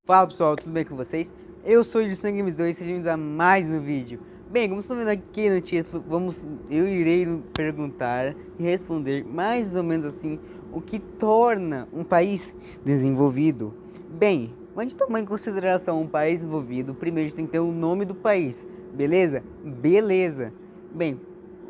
Fala pessoal, tudo bem com vocês? Eu sou o Edson Games 2 e sejam bem-vindos a mais um vídeo. Bem, como estão vendo aqui no título, eu irei perguntar e responder mais ou menos assim o que torna um país desenvolvido. Bem, antes de tomar em consideração um país desenvolvido, primeiro a gente tem que ter o nome do país, beleza? Beleza. Bem,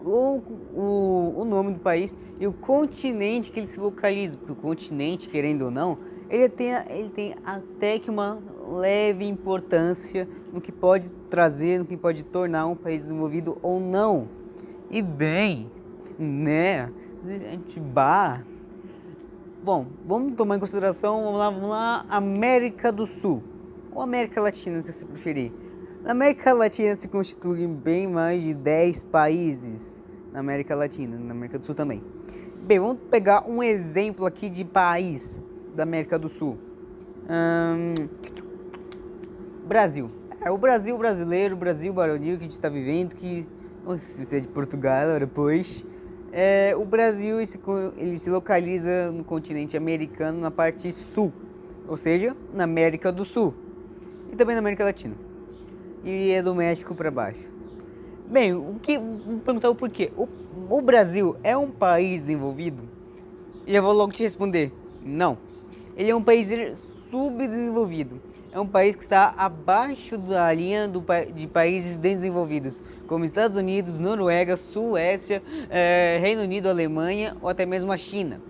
o nome do país e o continente que ele se localiza, porque o continente, querendo ou não, ele tem até que uma leve importância no que pode trazer, no que pode tornar um país desenvolvido ou não. E bem, né? Bom, vamos tomar em consideração, vamos lá, América do Sul, ou América Latina, se você preferir. Na América Latina se constituem bem mais de 10 países na América Latina, na América do Sul também. Bem, vamos pegar um exemplo aqui de país da América do Sul. Brasil. É o Brasil brasileiro, o Brasil baronil que a gente está vivendo, que não sei se você é de Portugal ou depois. O Brasil ele se localiza no continente americano na parte sul, ou seja, na América do Sul e também na América Latina. E é do México para baixo. Bem, vou perguntar o porquê. O Brasil é um país desenvolvido? E eu vou logo te responder: não. Ele é um país subdesenvolvido. É um país que está abaixo da linha de países desenvolvidos, como Estados Unidos, Noruega, Suécia, Reino Unido, Alemanha ou até mesmo a China.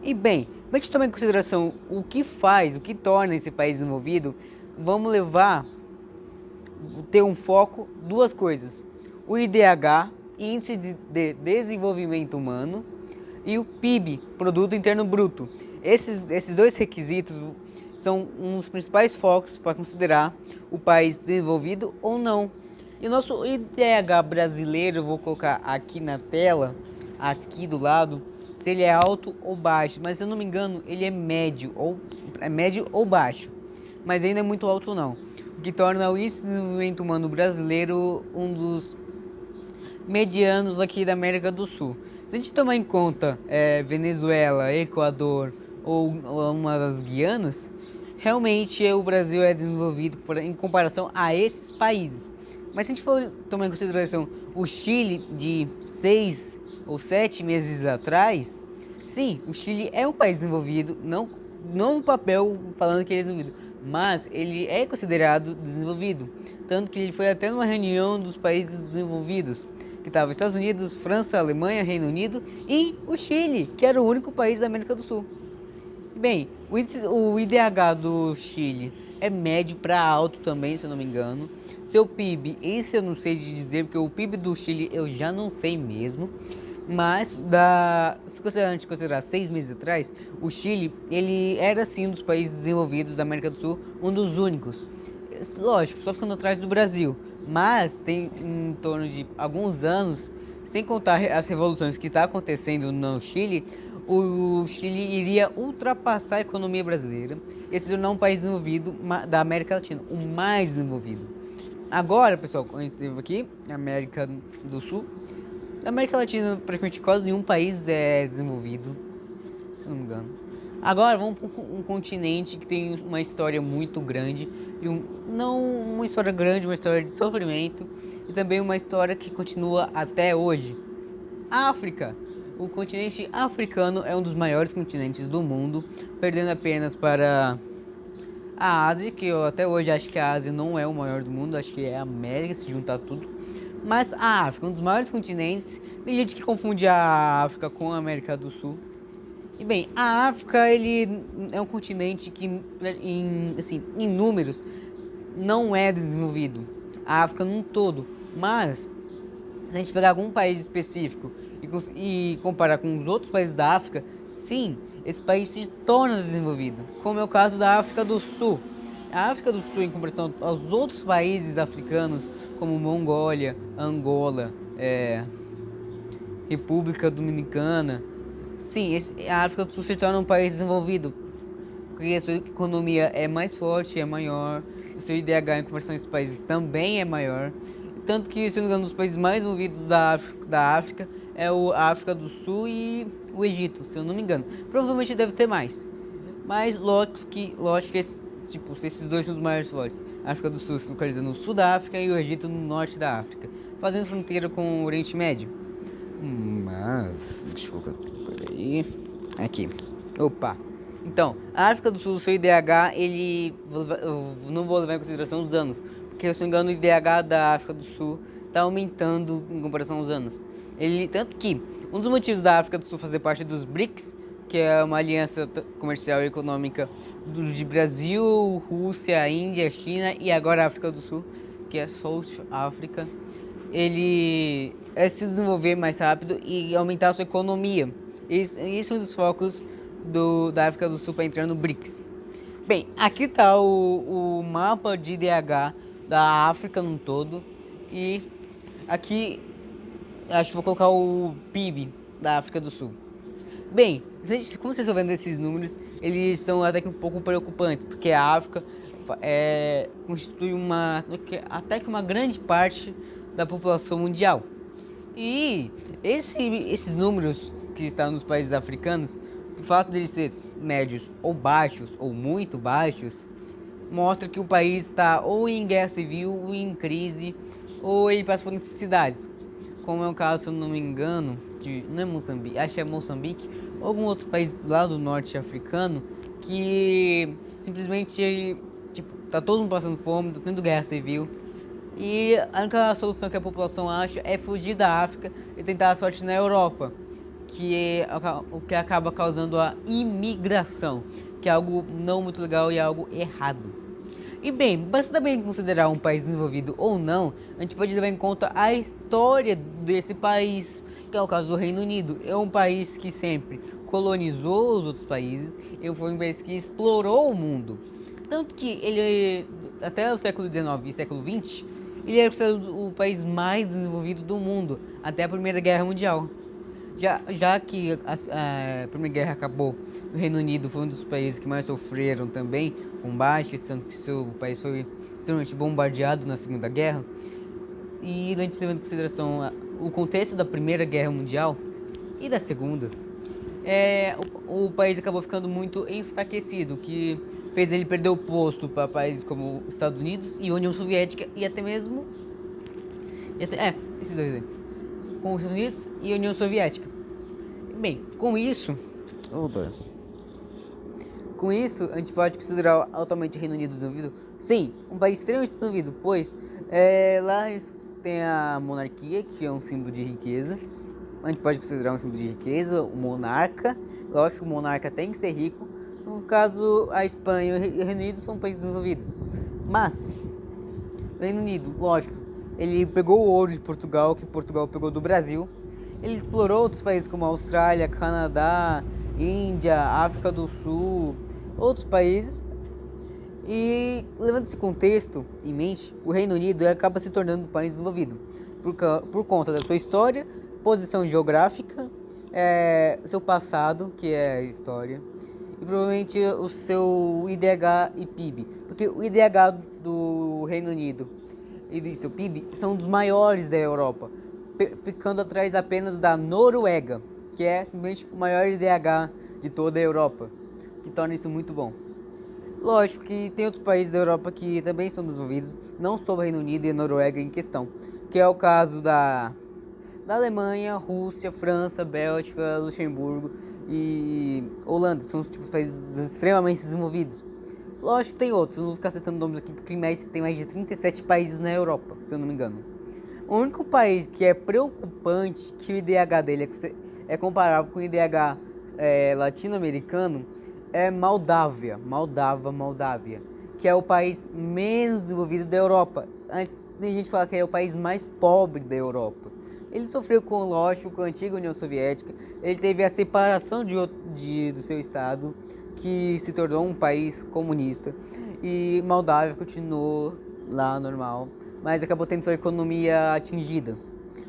E bem, para a gente tomar em consideração o que torna esse país desenvolvido, vamos ter um foco duas coisas: o IDH, Índice de Desenvolvimento Humano, e o PIB, Produto Interno Bruto. Esses dois requisitos são um dos principais focos para considerar o país desenvolvido ou não. E o nosso IDH brasileiro, eu vou colocar aqui na tela, aqui do lado, se ele é alto ou baixo, mas se eu não me engano, ele é médio ou baixo, mas ainda é muito alto não, o que torna o Índice de Desenvolvimento Humano brasileiro um dos medianos aqui da América do Sul. Se a gente tomar em conta Venezuela, Equador ou uma das Guianas, realmente o Brasil é desenvolvido em comparação a esses países. Mas se a gente for tomar em consideração o Chile de 6 ou 7 meses atrás, sim, o Chile é um país desenvolvido, não no papel falando que ele é desenvolvido, mas ele é considerado desenvolvido. Tanto que ele foi até numa reunião dos países desenvolvidos, que estava Estados Unidos, França, Alemanha, Reino Unido e o Chile, que era o único país da América do Sul. Bem, o IDH do Chile é médio para alto também, se eu não me engano. Seu PIB, esse eu não sei de dizer, porque o PIB do Chile eu já não sei mesmo. Mas, se a gente considerar 6 meses atrás, o Chile, ele era sim um dos países desenvolvidos da América do Sul, um dos únicos. Lógico, só ficando atrás do Brasil. Mas tem em torno de alguns anos, sem contar as revoluções que está acontecendo no Chile, o Chile iria ultrapassar a economia brasileira e se tornar um país desenvolvido da América Latina, o mais desenvolvido. Agora, pessoal, a gente teve aqui a América do Sul. Na América Latina, praticamente quase nenhum país é desenvolvido, se eu não me engano. Agora vamos para um continente que tem uma história muito grande, não uma história grande, uma história de sofrimento e também uma história que continua até hoje. África. O continente africano é um dos maiores continentes do mundo, perdendo apenas para a Ásia, que eu até hoje acho que a Ásia não é o maior do mundo, acho que é a América se juntar tudo. Mas a África, um dos maiores continentes, tem gente que confunde a África com a América do Sul. E bem, a África ele é um continente que em números não é desenvolvido. A África num todo, mas se a gente pegar algum país específico e comparar com os outros países da África, sim, esse país se torna desenvolvido, como é o caso da África do Sul. A África do Sul, em comparação aos outros países africanos, como Mongólia, Angola, República Dominicana, sim, a África do Sul se torna um país desenvolvido, porque a sua economia é mais forte, é maior, o seu IDH em comparação a esses países também é maior. Tanto que, se não me engano, um dos países mais desenvolvidos da África é a África do Sul e o Egito, se eu não me engano. Provavelmente deve ter mais. Mas lógico que tipo, esses dois são os maiores fortes. A África do Sul se localiza no sul da África e o Egito no norte da África, fazendo fronteira com o Oriente Médio. Mas, deixa eu colocar por aí. Aqui. Opa. Então, a África do Sul, o seu IDH, eu não vou levar em consideração os anos, porque se não me engano o IDH da África do Sul está aumentando em comparação aos anos. Tanto que um dos motivos da África do Sul fazer parte dos BRICS, que é uma aliança comercial e econômica de Brasil, Rússia, Índia, China e agora a África do Sul, que é South Africa, ele é se desenvolver mais rápido e aumentar a sua economia. Esse é um dos focos da África do Sul para entrar no BRICS. Bem, aqui está o mapa de IDH da África no todo e aqui acho que vou colocar o PIB da África do Sul. Bem, como vocês estão vendo esses números, eles são até que um pouco preocupantes, porque a África constitui até que uma grande parte da população mundial. E esses números que estão nos países africanos, o fato de eles serem médios ou baixos, ou muito baixos, mostra que o país está ou em guerra civil, ou em crise, ou ele passa por necessidades. Como é o caso, se eu não me engano, não é Moçambique, acho que é Moçambique, ou algum outro país lá do norte africano, que simplesmente, tipo, tá todo mundo passando fome, tá tendo guerra civil, e a única solução que a população acha é fugir da África e tentar a sorte na Europa, que é o que acaba causando a imigração, que é algo não muito legal e algo errado. E bem, basta também considerar um país desenvolvido ou não, a gente pode levar em conta a história desse país, que é o caso do Reino Unido. É um país que sempre colonizou os outros países, foi um país que explorou o mundo. Tanto que ele, até o século XIX e século XX, ele era o país mais desenvolvido do mundo, até a Primeira Guerra Mundial. Já que a Primeira Guerra acabou, o Reino Unido foi um dos países que mais sofreram também com baixas, tanto que seu país foi extremamente bombardeado na Segunda Guerra. E a gente levando em consideração o contexto da Primeira Guerra Mundial e da Segunda, o país acabou ficando muito enfraquecido, que fez ele perder o posto para países como Estados Unidos e União Soviética e até mesmo... esses dois aí. Com os Estados Unidos e a União Soviética. Bem, com isso, a gente pode considerar altamente o Reino Unido desenvolvido. Sim, um país extremamente desenvolvido, pois lá tem a monarquia, que é um símbolo de riqueza. A gente pode considerar um símbolo de riqueza, o monarca. Lógico, o monarca tem que ser rico. No caso, a Espanha e o Reino Unido são países desenvolvidos. Mas, o Reino Unido, lógico, ele pegou o ouro de Portugal, que Portugal pegou do Brasil. Ele explorou outros países como Austrália, Canadá, Índia, África do Sul, outros países. E levando esse contexto em mente, o Reino Unido acaba se tornando um país desenvolvido por conta da sua história, posição geográfica, seu passado, que é a história, e provavelmente o seu IDH e PIB. Porque o IDH do Reino Unido e seu PIB são dos maiores da Europa, ficando atrás apenas da Noruega, que é simplesmente o maior IDH de toda a Europa, que torna isso muito bom. Lógico que tem outros países da Europa que também são desenvolvidos, não só o Reino Unido e a Noruega em questão, que é o caso da Alemanha, Rússia, França, Bélgica, Luxemburgo e Holanda, são os tipos de países extremamente desenvolvidos. Lógico que tem outros, não vou ficar citando nomes aqui, porque tem mais de 37 países na Europa, se eu não me engano. O único país que é preocupante, que o IDH dele é comparável com o IDH latino-americano, é Moldávia, que é o país menos desenvolvido da Europa. Tem gente que fala que é o país mais pobre da Europa. Ele sofreu lógico, com a antiga União Soviética, ele teve a separação do seu estado, que se tornou um país comunista, e Moldávia continuou lá normal, mas acabou tendo sua economia atingida.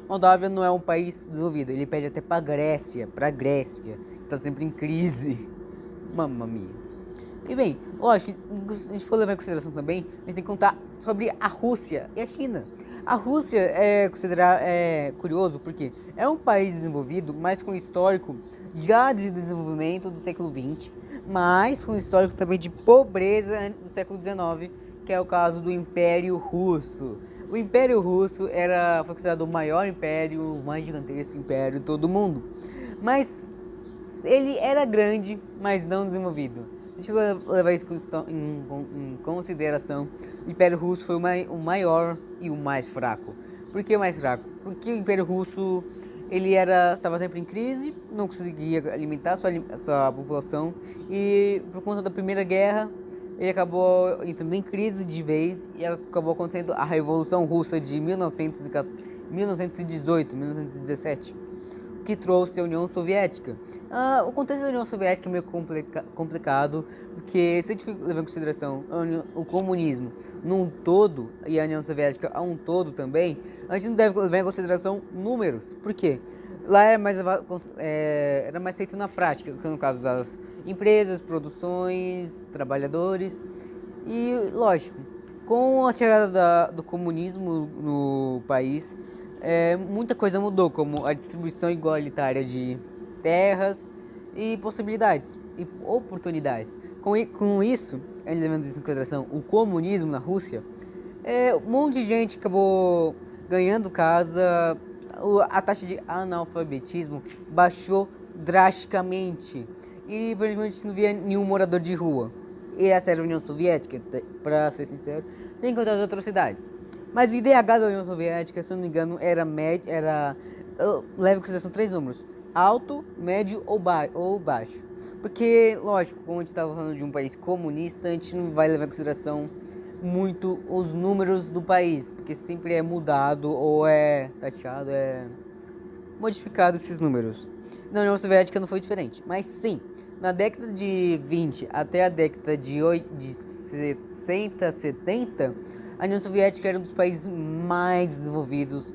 Moldávia não é um país desenvolvido, ele pede até para Grécia, que está sempre em crise. Mamma mia. E bem, lógico, se a gente for levar em consideração também, a gente tem que contar sobre a Rússia e a China. A Rússia é curioso porque é um país desenvolvido, mas com histórico já de desenvolvimento do século XX, mas com histórico também de pobreza do século XIX, que é o caso do Império Russo. O Império Russo foi considerado o maior império, o mais gigantesco império de todo o mundo, mas ele era grande, mas não desenvolvido. Deixa eu levar isso em consideração. O Império Russo foi o maior e o mais fraco. Por que o mais fraco? Porque o Império Russo estava sempre em crise, não conseguia alimentar sua população, e por conta da Primeira Guerra ele acabou entrando em crise de vez e acabou acontecendo a Revolução Russa de 1918, 1917. Que trouxe a União Soviética. O contexto da União Soviética é meio complicado, porque se a gente levar em consideração o comunismo num todo e a União Soviética a um todo também, a gente não deve levar em consideração números. Por quê? Lá era mais feito na prática, no caso das empresas, produções, trabalhadores. E, lógico, com a chegada do comunismo no país, muita coisa mudou, como a distribuição igualitária de terras e possibilidades e oportunidades. Com isso, levando em consideração o comunismo na Rússia, um monte de gente acabou ganhando casa, a taxa de analfabetismo baixou drasticamente e praticamente não via nenhum morador de rua. E essa era a União Soviética, para ser sincero, sem contar as outras cidades. Mas o IDH da União Soviética, se eu não me engano, leva em consideração 3 números: alto, médio ou baixo. Porque, lógico, como a gente estava falando de um país comunista, a gente não vai levar em consideração muito os números do país, porque sempre é mudado ou é taxado, modificado esses números. Na União Soviética não foi diferente, mas sim, na década de 20 até a década de 60, 70, a União Soviética era um dos países mais desenvolvidos,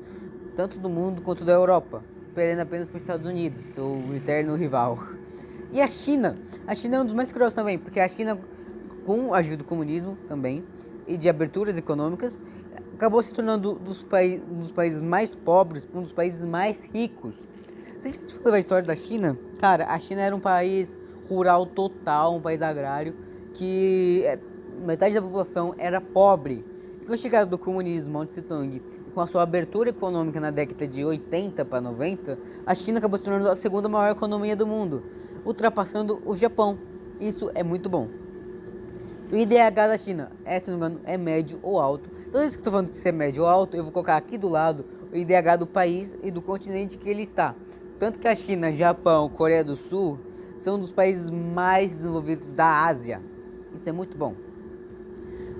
tanto do mundo quanto da Europa, perdendo apenas para os Estados Unidos, o eterno rival. E a China é um dos mais curiosos também, porque a China, com a ajuda do comunismo também, e de aberturas econômicas, acabou se tornando um dos países mais pobres para um dos países mais ricos. Se a gente for levar a história da China, cara, a China era um país rural total, um país agrário, que metade da população era pobre. Com a chegada do comunismo, Mao Tse Tung, e com a sua abertura econômica na década de 80 para 90, a China acabou se tornando a segunda maior economia do mundo, ultrapassando o Japão. Isso é muito bom. O IDH da China, se não me engano, é médio ou alto. Toda vez que estou falando de ser médio ou alto, eu vou colocar aqui do lado o IDH do país e do continente que ele está. Tanto que a China, Japão, Coreia do Sul são um dos países mais desenvolvidos da Ásia. Isso é muito bom.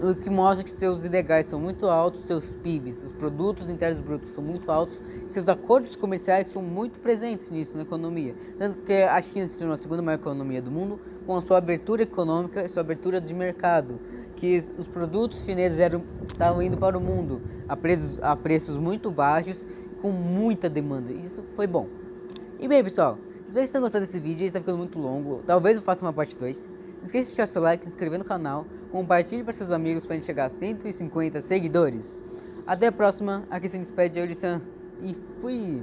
O que mostra que seus IDHs são muito altos, seus PIBs, os produtos internos brutos, são muito altos, seus acordos comerciais são muito presentes nisso na economia. Tanto que a China se tornou a segunda maior economia do mundo com a sua abertura econômica e sua abertura de mercado, que os produtos chineses estavam indo para o mundo a preços muito baixos, com muita demanda. Isso foi bom. E bem, pessoal, se vocês estão gostando desse vídeo, ele está ficando muito longo, talvez eu faça uma parte 2. Não esqueça de deixar seu like, se inscrever no canal, compartilhe para seus amigos para a gente chegar a 150 seguidores. Até a próxima, aqui se despede, eu, Sam, e fui!